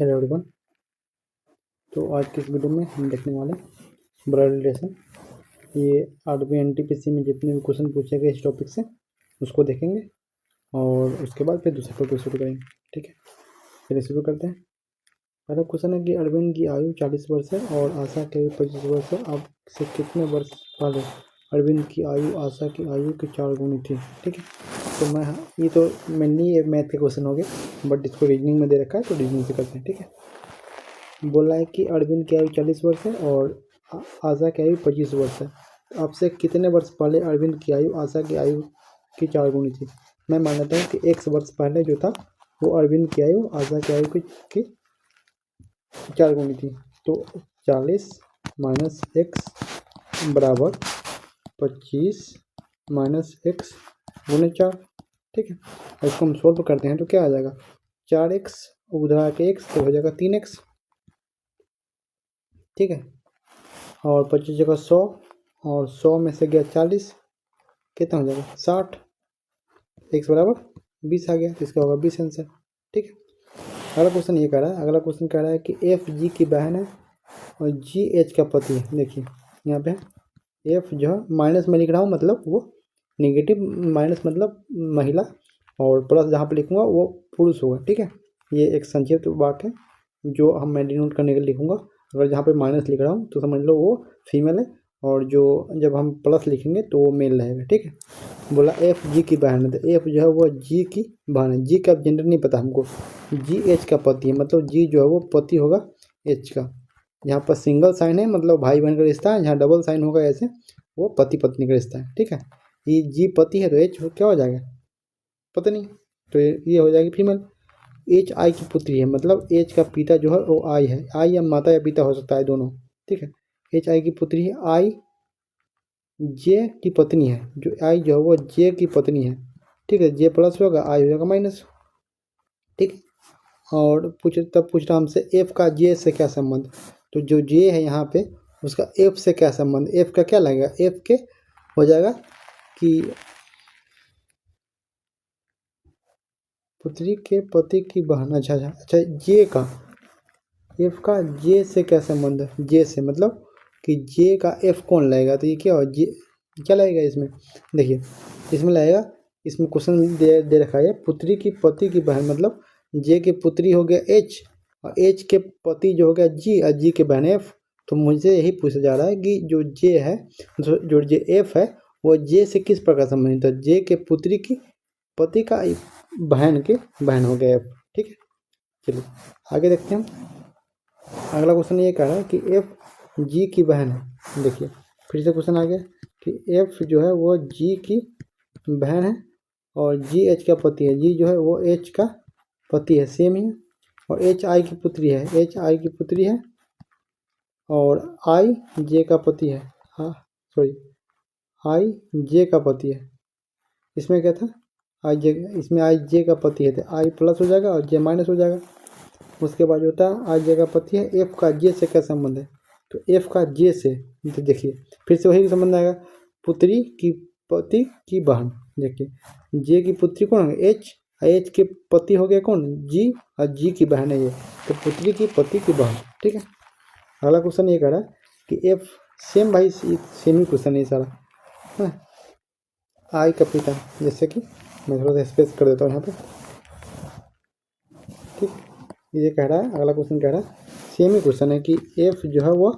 Hello everyone. तो आज के इस वीडियो में हम देखने वाले ब्लड रिलेशन। ये आरबी एनटीपीसी में जितने भी क्वेश्चन पूछे गए इस टॉपिक से उसको देखेंगे और उसके बाद फिर दूसरे टॉपिक शुरू करेंगे। ठीक है, चलिए शुरू करते हैं। पहला क्वेश्चन है कि अरविंद की आयु 40 वर्ष है और आशा की आयु 25 वर्ष है। अब से कितने वर्ष पहले अरविंद की आयु आशा की आयु की 4 गुनी थी। ठीक है, तो मैं ये तो मेनली ये मैथ के क्वेश्चन हो गए, बट इसको रीजनिंग में दे रखा है तो रीजनिंग से करते हैं। ठीक है, बोला है कि अरविंद की आयु 40 वर्ष है और आशा की आयु 25 वर्ष है। अब से कितने वर्ष पहले अरविंद की आयु आशा की आयु की 4 गुनी थी। मैं मानता हूँ कि 1 वर्ष पहले जो था वो अरविंद की आयु आशा की आयु की 4 गुनी थी। तो 40 माइनस एक्स बराबर 25 माइनस एक्स गुने 4। ठीक है, इसको हम सोल्व करते हैं तो क्या आ जाएगा, 4x उधर आके x तो हो जाएगा 3x। ठीक है, और 25 जगह 100 और 100 में से गया 40, कितना हो जाएगा 60। x बराबर 20 आ गया, तो इसका होगा 20 आंसर। ठीक है, अगला क्वेश्चन ये कह रहा है, अगला क्वेश्चन कह रहा है कि एफ जी की बहन है और जी एच का पति है। देखिए यहाँ पे एफ जो है माइनस में लिख रहा हूँ, मतलब वो नेगेटिव, माइनस मतलब महिला और प्लस जहाँ पे लिखूंगा वो पुरुष होगा। ठीक है, ये एक संक्षिप्त वाक्य है जो हम मैं डिनोट करने के लिए लिखूंगा। अगर जहाँ पे माइनस लिख रहा हूँ तो समझ लो वो फीमेल है, और जो जब हम प्लस लिखेंगे तो वो मेल रहेगा। ठीक है, बोला एफ जी की बहन है, तो एफ जो है वो जी की बहन है। जी का जेंडर नहीं पता हमको, जी एच का पति है, मतलब जी जो है वो पति होगा एच का। यहाँ पर सिंगल साइन है मतलब भाई बहन का रिश्ता है, जहाँ डबल साइन होगा ऐसे वो पति पत्नी का रिश्ता है। ठीक है, ये जी पति है तो एच क्या हो जाएगा, पत्नी, तो ये हो जाएगी फीमेल। एच आई की पुत्री है, मतलब एच का पिता जो है वो आई है, आई या माता या पिता हो सकता है दोनों। ठीक है, एच आई की पुत्री है, आई जे की पत्नी है, जो आई जो है वो जे की पत्नी है। ठीक है, जे प्लस होगा आई हो जाएगा माइनस। ठीक, और तब पूछ रहा हमसे एफ का जे से क्या संबंध, तो जो जे है यहाँ पे उसका एफ से क्या संबंध, एफ का क्या लगेगा, एफ के हो जाएगा कि पुत्री के पति की बहन। अच्छा अच्छा अच्छा, जे का एफ का जे से क्या संबंध है, जे से मतलब कि जे का एफ कौन लगेगा, तो ये क्या हो जे क्या लगेगा इसमें। देखिए इसमें लगेगा, इसमें क्वेश्चन दे रखा है पुत्री की पति की बहन, मतलब जे के पुत्री हो गया एच और एच के पति जो हो गया जी और जी के बहन एफ। तो मुझे यही पूछा जा रहा है कि जो जे है, जो जे एफ है वो जे से किस प्रकार संबंधित है, जे के पुत्री की पति का बहन के बहन हो गया एफ। ठीक है, चलिए आगे देखते हैं। अगला क्वेश्चन ये कह रहा है कि एफ जी की बहन है। देखिए फिर से क्वेश्चन आ गया कि एफ जो है वो जी की बहन है और जी एच का पति है, जी जो है वो एच का पति है, सेम ही है, और एच आई की पुत्री है, एच आई की पुत्री है और आई जे का पति है। हाँ सॉरी, आई जे का पति है। इसमें क्या था आई जे, इसमें आई जे का पति है तो आई प्लस हो जाएगा और जे माइनस हो जाएगा। उसके बाद होता है आई जे का पति है, एफ का जे से क्या संबंध है, तो एफ का जे से, तो देखिए फिर से वही संबंध आएगा, पुत्री की पति की बहन। देखिए जे की पुत्री कौन है एच, एच के पति हो गया कौन जी, और जी की बहन है ये, तो पुत्री की पति की बहन। ठीक है, अगला क्वेश्चन ये कह रहा है कि एफ सेम भाई सेम ही क्वेश्चन है सारा है, आई का पिता, जैसे कि मैं थोड़ा सा स्पेस कर देता हूँ यहाँ पे। ठीक, ये कह रहा है, अगला क्वेश्चन कह रहा है सेम ही क्वेश्चन है कि एफ जो है वो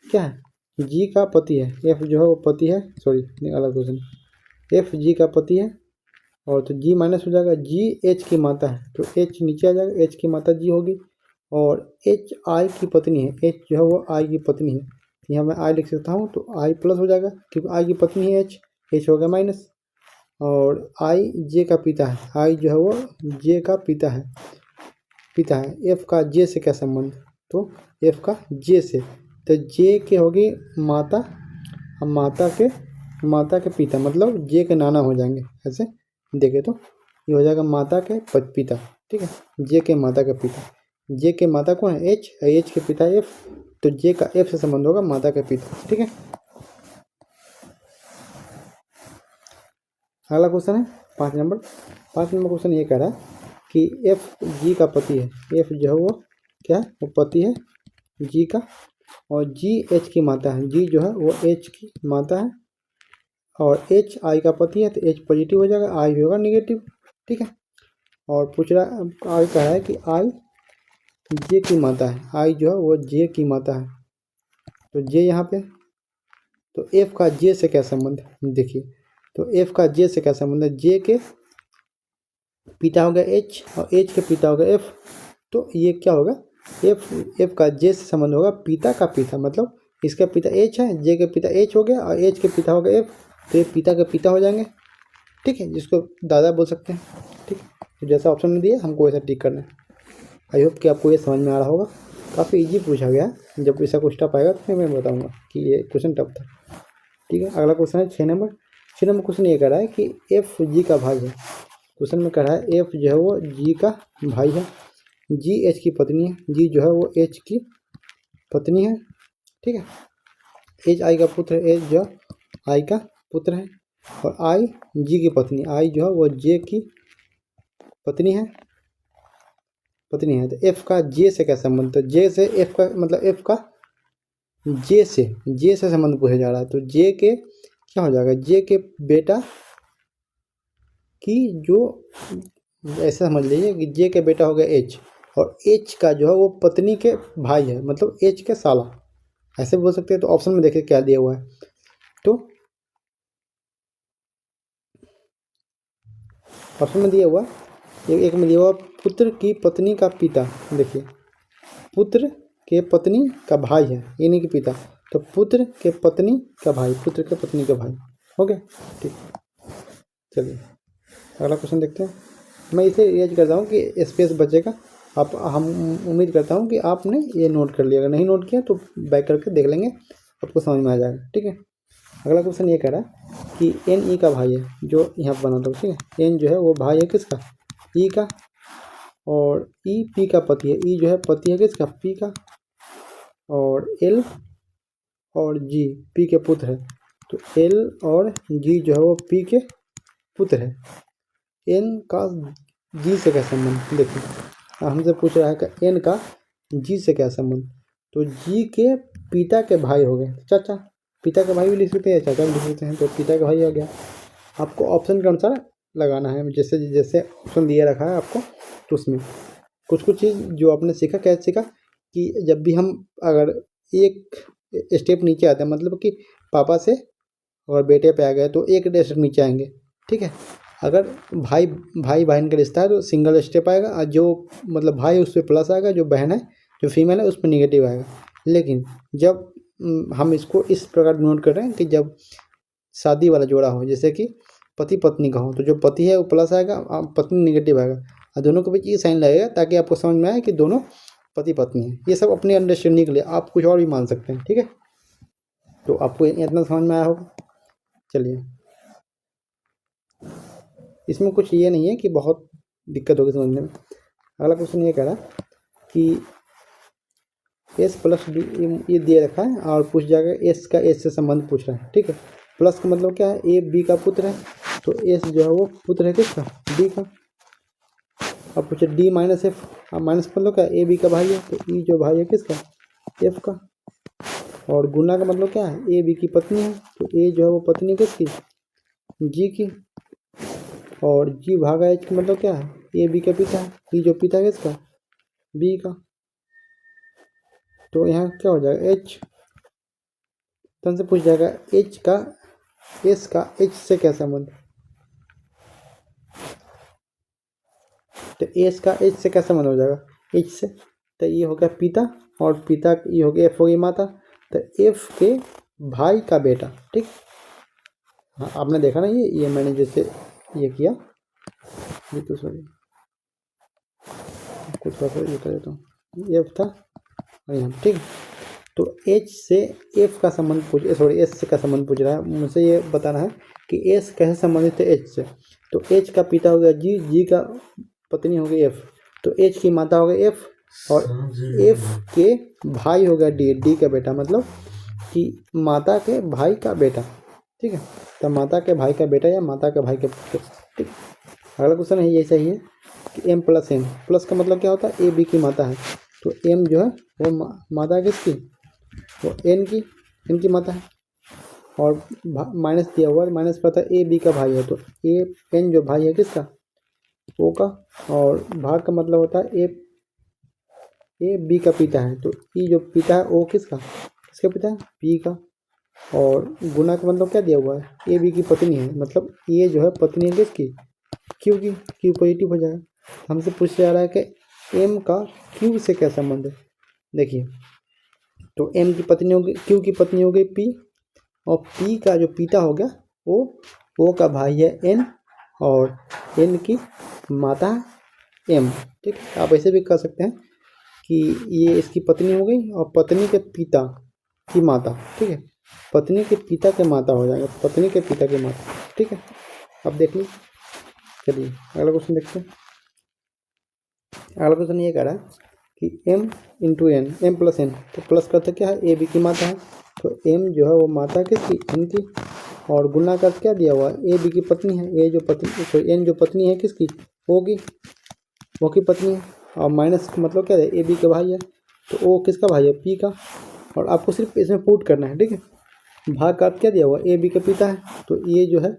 क्या है, जी का पति है, एफ जो है वो पति है, सॉरी अगला क्वेश्चन, एफ जी का पति है और तो जी माइनस हो जाएगा, जी एच की माता है तो एच नीचे आ जाएगा, एच की माता जी होगी, और एच आई की पत्नी है, एच जो है वो आई की पत्नी है, यहाँ मैं आई लिख सकता हूँ तो आई प्लस हो जाएगा क्योंकि आई की पत्नी है एच, एच हो गया माइनस, और आई जे का पिता है, आई जो है वो जे का पिता है, एफ का जे से क्या संबंध, तो एफ का जे से, तो जे के होगी माता, माता के पिता, मतलब जे के नाना हो जाएंगे, ऐसे देखे तो ये हो जाएगा माता के पिता। ठीक है, जे के माता के पिता, जे के माता कौन है एच, एच के पिता एफ, तो जे का एफ से संबंध होगा माता के पिता। ठीक है, अगला क्वेश्चन है 5 नंबर क्वेश्चन ये कह रहा है कि एफ जी का पति है, एफ जो है वो क्या है, वो पति है जी का, और जी एच की माता है, जी जो है वो एच की माता है, और एच आई का पति है, तो एच पॉजिटिव हो जाएगा, आई होगा निगेटिव। ठीक है, और पूछ रहा आई कह रहा है कि आई जे की माता है, आई जो है वो जे की माता है, तो जे यहाँ पे, तो एफ का जे से क्या संबंध है देखिए, तो एफ का जे से क्या संबंध है, जे के पिता हो गया एच और एच के पिता हो गया एफ, तो ये क्या होगा, एफ का जे से संबंध होगा पिता का पिता, मतलब इसका पिता एच है, जे के पिता एच हो गया और एच के पिता हो गया एफ, तो ये पिता के पिता हो जाएंगे। ठीक है, जिसको दादा बोल सकते हैं। ठीक है, तो जैसा ऑप्शन में दिया हमको वैसा टिक करना है। आई होप कि आपको ये समझ में आ रहा होगा, काफ़ी इजी पूछा गया है, जब ऐसा कुछ टफ आएगा तो फिर मैं बताऊंगा कि ये क्वेश्चन टफ था। ठीक है, अगला क्वेश्चन है 6 नंबर। 6 नंबर क्वेश्चन ये कह रहा है कि एफ जी का भाई है। क्वेश्चन में कह रहा है एफ जो है वो जी का भाई है, जी एच की पत्नी है, जी जो है वो एच की पत्नी है। ठीक है, एच आई का पुत्र है, एच जो आई का पुत्र है, और आई जी की पत्नी, आई जो है वो जे की पत्नी है, तो एफ का जे से क्या संबंध, तो जे से एफ का मतलब एफ का जे से संबंध पूछा जा रहा है, तो जे के क्या हो जाएगा, जे के बेटा की जो, ऐसा समझ लीजिए कि जे के बेटा हो गया एच, और एच का जो है वो पत्नी के भाई है, मतलब एच के साला, ऐसे बोल सकते हैं। तो ऑप्शन में देखिए क्या दिया हुआ है, तो ऑप्शन में दिया हुआ एक में दिया हुआ पुत्र की पत्नी का पिता, देखिए पुत्र के पत्नी का भाई है, ये नहीं कि पिता, तो पुत्र के पत्नी का भाई, पुत्र के पत्नी का भाई हो गया। ठीक, चलिए अगला क्वेश्चन देखते हैं। मैं इसे रेज करता हूँ कि स्पेस बचेगा, आप हम उम्मीद करता हूँ कि आपने ये नोट कर लिया, अगर नहीं नोट किया तो बैक करके देख लेंगे, आपको समझ में आ जाएगा। ठीक है, अगला क्वेश्चन ये कह रहा है कि एन ई का भाई है, जो यहाँ पर बना था। ठीक है, एन जो है वो भाई है किसका, ई का, और ई पी का पति है, ई जो है पति है किसका, पी का, और एल और जी पी के पुत्र है, तो एल और जी जो है वो पी के पुत्र है। एन का जी से क्या संबंध, देखिए हमसे पूछ रहा है कि एन का जी से क्या संबंध, तो जी के पिता के भाई हो गए, चाचा, पिता के भाई भी लिख सकते हैं, चाचा भी लिख सकते हैं, तो पिता का भाई हो गया। आपको ऑप्शन के अनुसार लगाना है, जैसे जैसे ऑप्शन दिया रखा है आपको, तो उसमें कुछ कुछ चीज़ जो आपने सीखा, क्या सीखा कि जब भी हम अगर एक स्टेप नीचे आते हैं, मतलब कि पापा से और बेटे पे आ गए तो एक स्टेप नीचे आएंगे। ठीक है, अगर भाई भाई बहन का रिश्ता है तो सिंगल स्टेप आएगा, और जो मतलब भाई उस पर प्लस आएगा, जो बहन है जो फीमेल है उस पर निगेटिव आएगा। लेकिन जब हम इसको इस प्रकार नोट कर रहे हैं कि जब शादी वाला जोड़ा हो, जैसे कि पति पत्नी का हो, तो जो पति है वो प्लस आएगा, पत्नी निगेटिव आएगा, और दोनों के बीच ये साइन लगेगा ताकि आपको समझ में आए कि दोनों पति पत्नी है। ये सब अपने अंडरस्टैंडिंग के लिए, आप कुछ और भी मान सकते हैं। ठीक है, तो आपको इतना समझ में आया होगा। चलिए, इसमें कुछ ये नहीं है कि बहुत दिक्कत होगी समझने में। अगला क्वेश्चन ये कह रहा है कि एस प्लस डी, ये दे रखा है और पूछ जाएगा एस का एस से संबंध पूछ रहा है। ठीक है, प्लस का मतलब क्या है, ए बी का पुत्र है, तो एस जो है वो पुत्र है किसका, डी का। अब पूछे डी माइनस एफ, माइनस मतलब क्या, ए बी का भाई है, तो ई जो भाई है किसका, एफ का। और गुना का मतलब क्या है, ए बी की पत्नी है, तो ए जो है वो पत्नी किसकी, जी की। और जी भागा एच का मतलब क्या है, ए बी का पिता है, ई जो पिता है किसका, बी का। तो यहाँ क्या हो जाएगा, एच तन से पूछ जाएगा एच का एस का एच से क्या संबंध, तो एस का एच से क्या संबंध हो जाएगा, एच से, तो ये हो गया पिता, और पिता ये हो गया एफ हो गई माता, तो एफ के भाई का बेटा। ठीक, हाँ आपने देखा ना, ये मैंने जैसे ये किया, ये तो सॉरी कुछ और ये कर देता हूँ, एफ था और यहाँ। ठीक, तो एच से एफ का संबंध पूछ, सॉरी एस से का संबंध पूछ रहा है मुझसे, ये बताना है कि एस कैसे संबंधित है एच से। तो एच का पिता हो गया जी, जी का पत्नी हो गई एफ, तो एच की माता हो गई एफ, और एफ के भाई हो गया डी, डी का बेटा, मतलब कि माता के भाई का बेटा। ठीक है, तो माता के भाई का बेटा या माता के भाई के पुत्र। ठीक, अगला क्वेश्चन है ये सही है कि एम प्लस एन, प्लस का मतलब क्या होता है, ए बी की माता है, तो एम जो है वो माता किसकी, वो एन की माता है। और माइनस दिया हुआ है, माइनस पता ए बी का भाई है, तो ए एन जो भाई है किसका, ओ का। और भाग का मतलब होता है ए बी का पिता है, तो ई जो पिता है ओ किसका पिता है, बी का। और गुना का मतलब क्या दिया हुआ है, ए बी की पत्नी है, मतलब ये जो है पत्नी है किसकी, क्यू की। क्यू पॉजिटिव हो जाएगा। हमसे पूछा जा रहा है कि एम का क्यू से क्या संबंध है। देखिए, तो एम की पत्नी होगी, क्यू की पत्नी हो गई पी, और पी का जो पिता हो गया ओ का भाई है एन, और एन की माता है एम। ठीक है, आप ऐसे भी कर सकते हैं कि ये इसकी पत्नी हो गई और पत्नी के पिता की माता। ठीक है, पत्नी के पिता के माता हो जाएगा, पत्नी के पिता की माता। ठीक है, अब देख लीजिए। चलिए अगला क्वेश्चन देखते हैं। अगला क्वेश्चन ये कह रहा है कि m into n, m plus n, तो प्लस करते क्या है, ए बी की माता है, तो m जो है वो माता किसकी, एन की। और गुना कर क्या दिया हुआ है, ए बी की पत्नी है, ए जो पत्नी, तो एन जो पत्नी है किसकी, ओ की, वो की पत्नी है। और माइनस मतलब क्या है, ए बी का भाई है, तो ओ किसका भाई है, पी का। और आपको सिर्फ इसमें पुट करना है। ठीक है, भाग का क्या दिया हुआ, ए बी का पिता है, तो ये जो है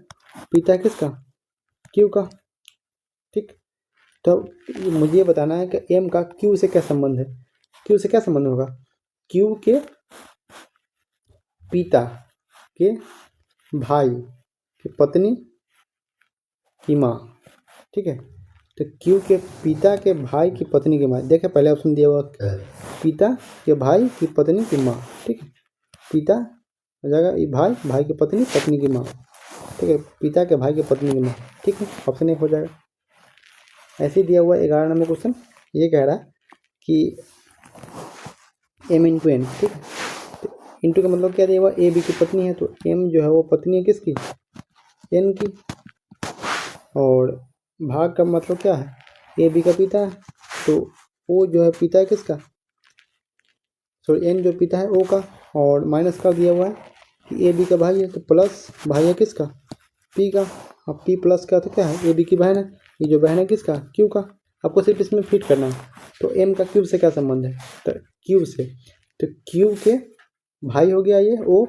पिता किसका, क्यू का। ठीक, तो मुझे ये बताना है कि एम का क्यू से क्या संबंध है। क्यू से क्या संबंध होगा, क्यू के पिता के भाई की पत्नी की माँ। ठीक है, तो क्यू के पिता के भाई की पत्नी की माँ। देखे पहले ऑप्शन दिया हुआ, पिता के भाई की पत्नी की माँ। ठीक है, पिता हो जाएगा ये भाई की पत्नी, पत्नी की माँ। ठीक है, पिता के भाई की पत्नी की माँ। ठीक है, ऑप्शन 1 हो जाएगा। ऐसे ही दिया हुआ 11 नंबर क्वेश्चन, ये कह रहा है कि एम इंटू एन। ठीक है, तो इंटू का मतलब क्या दिया हुआ, ए बी की पत्नी है, तो एम जो है वो पत्नी है किसकी, एन की। और भाग का मतलब क्या है, ए बी का पिता है, तो ओ जो है पिता है किसका, सॉरी एन जो पिता है ओ का। और माइनस का दिया हुआ है कि ए बी का भाई है, तो प्लस भाई है किसका, पी का। अब पी प्लस का तो क्या है, ए बी की बहन है, ये जो बहन है किसका, क्यू का। आपको सिर्फ इसमें फिट करना है। तो एम का क्यू से क्या संबंध है, तो क्यू से, तो क्यू के भाई हो गया ये ओ,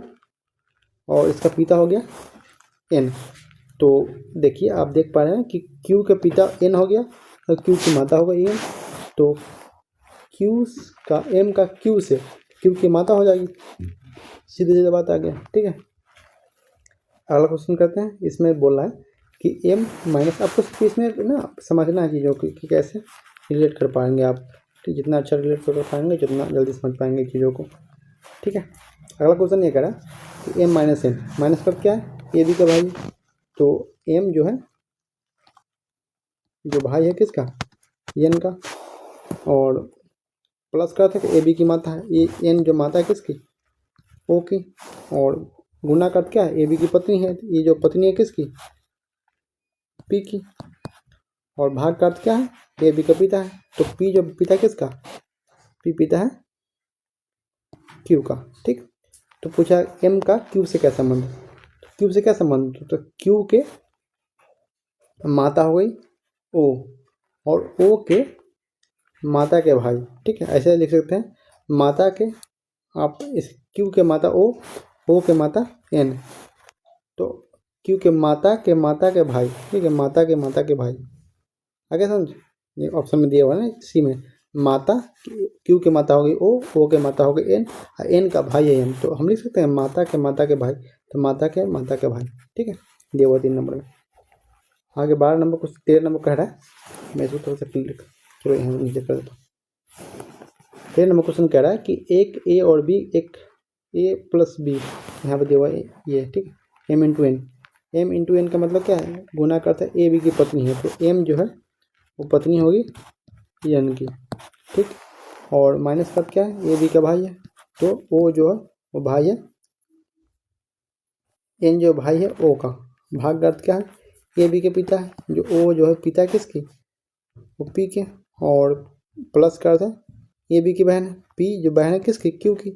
और इसका पिता हो गया एन। तो देखिए आप देख पा रहे हैं कि क्यू का पिता एन हो गया और क्यू की माता हो गई एन। तो क्यू का एम का क्यू से, क्यू की माता हो जाएगी, सीधे सीधे बात आ गया। ठीक है, अगला क्वेश्चन करते हैं। इसमें बोल रहा है कि एम माइनस, आपको सिर्फ इसमें ना समझना है चीज़ों को कि कैसे रिलेट कर पाएंगे आप। ठीक, जितना अच्छा रिलेट कर पाएंगे जितना जल्दी समझ पाएंगे चीज़ों को। ठीक है, अगला क्वेश्चन ये कह रहा है कि एम माइनस एन, माइनस पर क्या है, ए बी का भाई, तो एम जो है जो भाई है किसका, एन का। और प्लस का था कि ए बी की माता है, ये एन जो माता है किसकी, ओ की। और गुना का क्या है, ए बी की पत्नी है, ये जो पत्नी है किसकी, पी की। और भाग का अर्थ क्या है, ए बी का पिता है, तो पी जो पिता किसका, पी पिता है क्यू का। ठीक, तो पूछा एम का क्यू से क्या संबंध है, तो क्यू से क्या संबंध, तो क्यू के माता हो गई ओ, और ओ के माता के भाई। ठीक है, ऐसे लिख सकते हैं, माता के, आप इस क्यू के माता ओ के माता एन, तो क्यू के माता के भाई। ठीक है, माता के भाई। आगे समझ, ये ऑप्शन में दिया हुआ है ना सी में, माता, क्यू के माता हो गई ओ के माता हो गई एन, और एन का भाई है एन, तो हम लिख सकते हैं माता के भाई, तो माता के भाई। ठीक है, दिया हुआ 3 नंबर में। आगे 12 नंबर कुछ 13 नंबर कह रहा है, मैं इसको थोड़ा सा क्लियर, चलो यहाँ नीचे कर देता हूँ। 13 नंबर क्वेश्चन कह रहा है कि एक ए और बी, एक ए प्लस बी यहाँ पर दिया हुआ है ये। ठीक है, m into n, m into n का मतलब क्या है, गुना करता है ए बी की पत्नी है, तो एम जो है वो पत्नी होगी एन की। ठीक, और माइनस का क्या है, ए बी का भाई है, तो ओ जो है वो भाई है, एन जो भाई है ओ का। भाग का अर्थ क्या है, ए बी के पिता है, जो ओ जो है पिता किसकी, वो पी के। और प्लस का अर्थ है ए बी की बहन है, पी जो बहन है किसकी, क्यू की।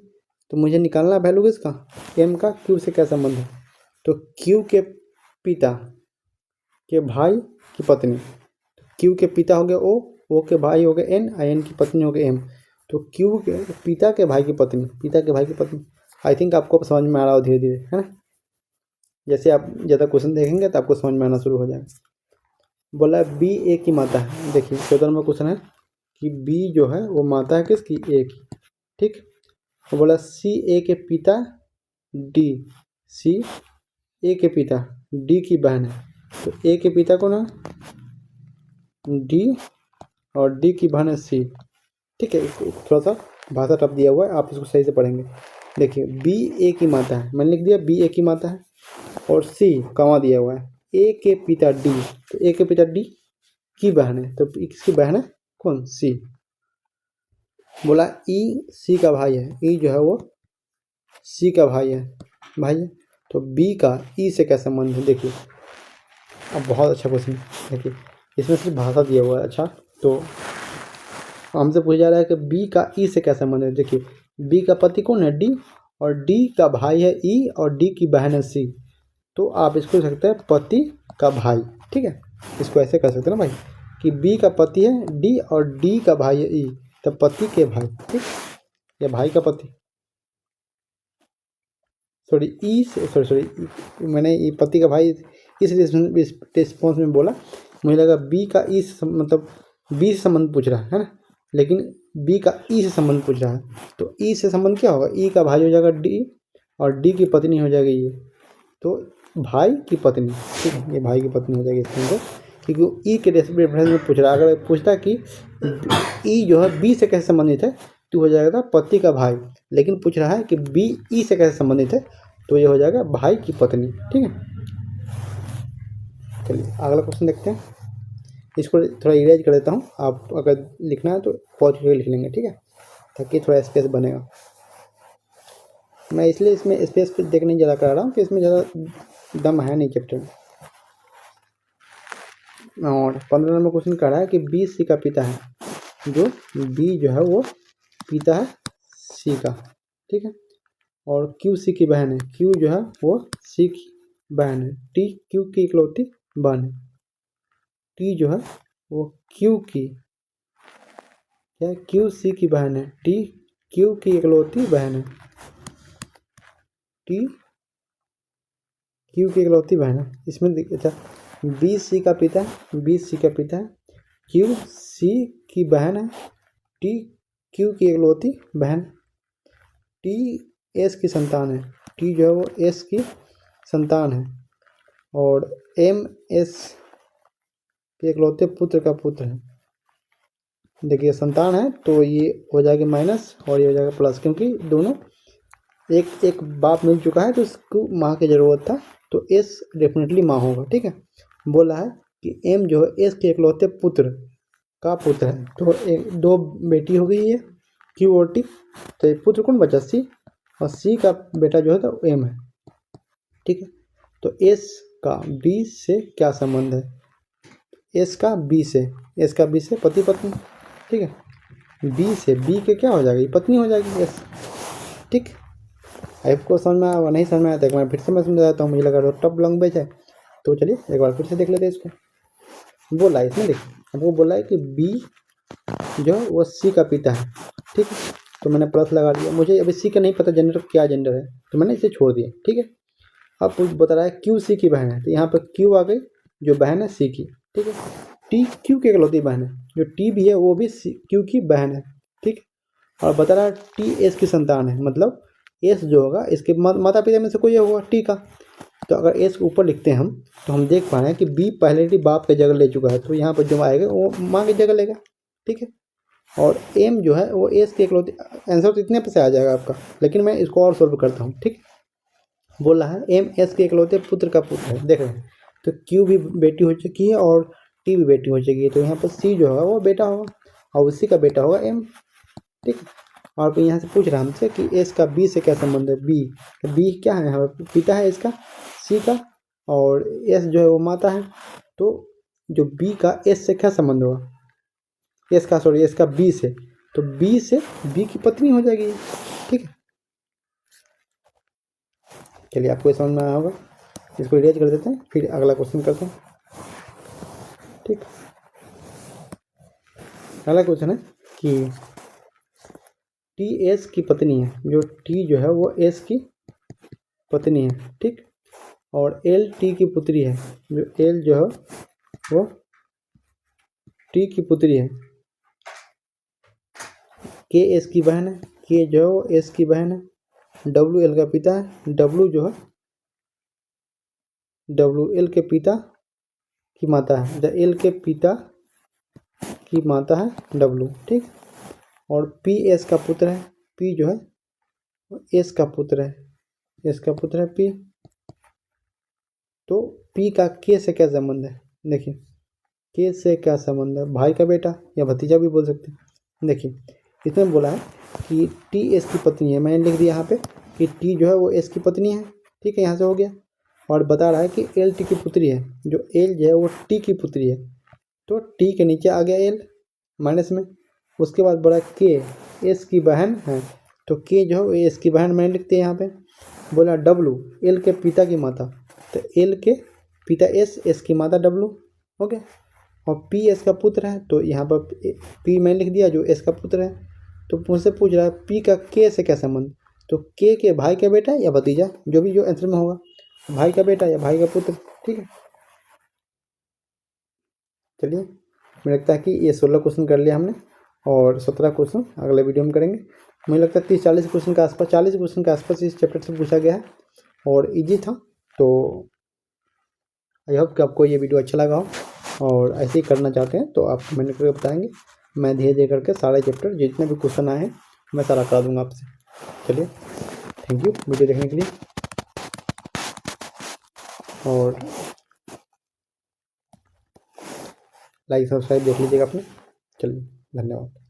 तो मुझे निकालना वैल्यू किसका, एम का क्यू से क्या संबंध है, तो क्यू के पिता के भाई की पत्नी, क्यू के पिता हो गए ओ के भाई हो गए एन, और एन की पत्नी हो गए एम। तो क्यू के पिता के भाई की पत्नी, आई थिंक आपको समझ में आ रहा हो धीरे धीरे, है ना। जैसे आप ज़्यादा क्वेश्चन देखेंगे तो आपको समझ में आना शुरू हो जाएगा। बोला बी ए की माता है। देखिए 14 नंबर क्वेश्चन है कि बी जो है वो माता है किसकी, ए की, ठीक। तो बोला सी ए के पिता डी, सी ए के पिता डी की बहन है। तो ए के पिता कौन है, डी, और डी की बहन है सी, ठीक है। थोड़ा सा भाषा टफ दिया हुआ है, आप इसको सही से पढ़ेंगे। देखिए बी ए की माता है, मैंने लिख दिया बी ए की माता है, और सी कमा दिया हुआ है ए के पिता डी, तो ए के पिता डी की बहन है, तो किसकी बहन है, कौन, सी। बोला ई सी का भाई है, ई जो है वो सी का भाई है, तो बी का ई से क्या संबंध है। देखिए अब बहुत अच्छा क्वेश्चन, देखिए इसमें सिर्फ भाषा दिया हुआ है। अच्छा तो हमसे पूछा जा रहा है कि बी का ई से क्या संबंध है। देखिए बी का पति कौन है, डी, और डी का भाई है ई, और डी की बहन है सी। तो आप इसको लिख सकते हैं पति का भाई, ठीक है। इसको ऐसे कर सकते हैं ना भाई कि बी का पति है डी, और डी का भाई है ई, तब पति के भाई, ठीक, या भाई का पति, मैंने ये पति का भाई इस रिस्पॉन्स में बोला, मुझे लगा बी का ई से मतलब बी से संबंध पूछ रहा है ना, लेकिन बी का ई से संबंध पूछ रहा है। तो ई से संबंध क्या होगा, ई का भाई हो जाएगा डी, और डी की पत्नी हो जाएगी ये, तो भाई की पत्नी, ठीक है, ये भाई की पत्नी हो जाएगी इसके अंदर, क्योंकि ई के रेफरेंस में पूछ रहा है। अगर पूछता कि ई जो है बी से कैसे संबंधित है, तो हो जाएगा पति का भाई, लेकिन पूछ रहा है कि बी ई से कैसे संबंधित है, तो ये हो जाएगा भाई की पत्नी, ठीक है। चलिए अगला क्वेश्चन देखते हैं, इसको थोड़ा इरेज कर देता हूँ, आप अगर लिखना है तो पॉज करके लिख लेंगे, ठीक है, ताकि थोड़ा स्पेस बनेगा। मैं इसलिए इसमें स्पेस पे देखने ज़्यादा करा रहा हूँ कि इसमें ज़्यादा दम है नहीं चैप्टर में। और 15 नंबर क्वेश्चन कह रहा है कि बी सी का पिता है, जो बी जो है वो पिता है सी का, ठीक है, और क्यू सी की बहन है, क्यू जो है वो सी की बहन है, टी क्यू की इकलौती बहन है, टी जो है वो क्यू की क्या, क्यू सी की बहन है, टी क्यू की इकलौती बहन है, टी क्यू की इकलौती बहन है। इसमें अच्छा बी सी का पिता है, क्यू सी की बहन है, टी क्यू की इकलौती बहन, टी एस की संतान है, टी जो है वो एस की संतान है, और एम एस के इकलौते पुत्र का पुत्र है। देखिए संतान है तो ये हो जाएगा माइनस, और ये हो जाएगा प्लस, क्योंकि दोनों एक बाप मिल चुका है तो इसको माँ की ज़रूरत था, तो एस डेफिनेटली माँ होगा, ठीक है। बोला है कि एम जो है एस के इकलौते पुत्र का पुत्र है, तो दो बेटी हो गई है क्यू और टी, तो एक पुत्र कौन बचा, सी, और सी का बेटा जो है तो एम है, ठीक है। तो एस का बी से क्या संबंध है, एस का बी से पति पत्नी, ठीक है। बी से बी के क्या हो जाएगी, पत्नी हो जाएगी एस, ठीक। आपको समझ में आया, नहीं समझ में आया तो एक बार फिर से मैं समझाता हूँ, मुझे लगा टफ लैंग्वेज है, तो चलिए एक बार फिर से देख लेते हैं इसको। बोला है इसमें, देखिए आपको बोला है कि बी जो है वो सी का पिता है, ठीक है, तो मैंने प्लस लगा दिया। मुझे अभी सी का नहीं पता जेंडर क्या जेंडर है, तो मैंने इसे छोड़ दिया, ठीक है। अब कुछ बता रहा है क्यू सी की बहन है, तो यहाँ पर क्यू आ गई जो बहन है सी की, ठीक है। टी क्यू की इकलौती बहन है, जो टी भी है वो भी क्यू की बहन है, ठीक। और बता रहा है टी एस की संतान है, मतलब एस जो होगा इसके माता पिता में से कोई होगा टी का, तो अगर एस के ऊपर लिखते हैं हम, तो हम देख पा रहे हैं कि बी पहले ही बाप की जगह ले चुका है, तो यहाँ पर जो आएगा वो माँ की जगह लेगा, ठीक है। और एम जो है वो एस के इकलौते, आंसर तो इतने पे से आ जाएगा आपका, लेकिन मैं इसको और सॉल्व करता हूँ, ठीक। बोल रहा है एम एस के इकलौते पुत्र का पुत्र है, देख रहे हैं, तो क्यू भी बेटी हो चुकी है और टी भी बेटी हो चुकी है, तो यहाँ पर सी जो होगा वो बेटा होगा, और उसी का बेटा होगा एम, ठीक। और फिर यहाँ से पूछ रहा है हमसे कि एस का बी से क्या संबंध है, बी क्या है, यहाँ पर पिता है इसका सी का, और एस जो है वो माता है, तो जो बी का एस से क्या संबंध होगा, एस का बी से, तो बी से बी की पत्नी हो जाएगी, ठीक है। चलिए आपको समझ में आया होगा, इसको इरेज कर देते हैं, फिर अगला क्वेश्चन करते हैं, ठीक। अगला क्वेश्चन है कि टी एस की पत्नी है, जो टी जो है वो एस की पत्नी है, ठीक। और एल टी की पुत्री है, जो एल जो है वो टी की पुत्री है। के एस की बहन है, के जो है वो एस की बहन है। डब्ल्यू एल का पिता है, डब्ल्यू जो है डब्ल्यू एल के पिता की माता है, एल के पिता की माता है डब्ल्यू, ठीक। और पी एस का पुत्र है, पी जो है एस का पुत्र है, एस का पुत्र है पी। तो पी का के से क्या संबंध है, देखिए के से क्या संबंध है, भाई का बेटा या भतीजा भी बोल सकते हैं। देखिए इसमें बोला है कि टी एस की पत्नी है, मैंने लिख दिया यहाँ पे कि टी जो है वो एस की पत्नी है, ठीक है, यहाँ से हो गया। और बता रहा है कि एल टी की पुत्री है, जो एल जो है वो टी की पुत्री है, तो टी के नीचे आ गया एल माइनस में। उसके बाद बोला के एस की बहन है, तो के जो है एस की बहन मैंने लिखते हैं यहाँ पे। बोला डब्लू एल के पिता की माता, तो एल के पिता एस, एस की माता डब्लू, हो गया। और पी एस का पुत्र है, तो यहाँ पर पी मैंने लिख दिया जो एस का पुत्र है। तो मुझसे पूछ रहा है पी का के से क्या संबंध, तो के भाई का बेटा या भतीजा, जो भी जो आंसर में होगा, भाई का बेटा या भाई का पुत्र, ठीक है। चलिए मुझे लगता है कि ये 16 क्वेश्चन कर लिया हमने, और 17 क्वेश्चन अगले वीडियो में करेंगे। मुझे लगता है 30-40 क्वेश्चन के आसपास, 40 क्वेश्चन के आसपास इस चैप्टर से पूछा गया है और इजी था। तो आई होप कि आपको ये वीडियो अच्छा लगा हो, और ऐसे ही करना चाहते हैं तो आप कमेंट करके बताएंगे। मैं धीरे धीरे करके सारे चैप्टर जितने भी क्वेश्चन आए हैं मैं सारा करा दूंगा आपसे। चलिए थैंक यू वीडियो देखने के लिए, और लाइक सब्सक्राइब देख लीजिएगा अपने। चलिए धन्यवाद।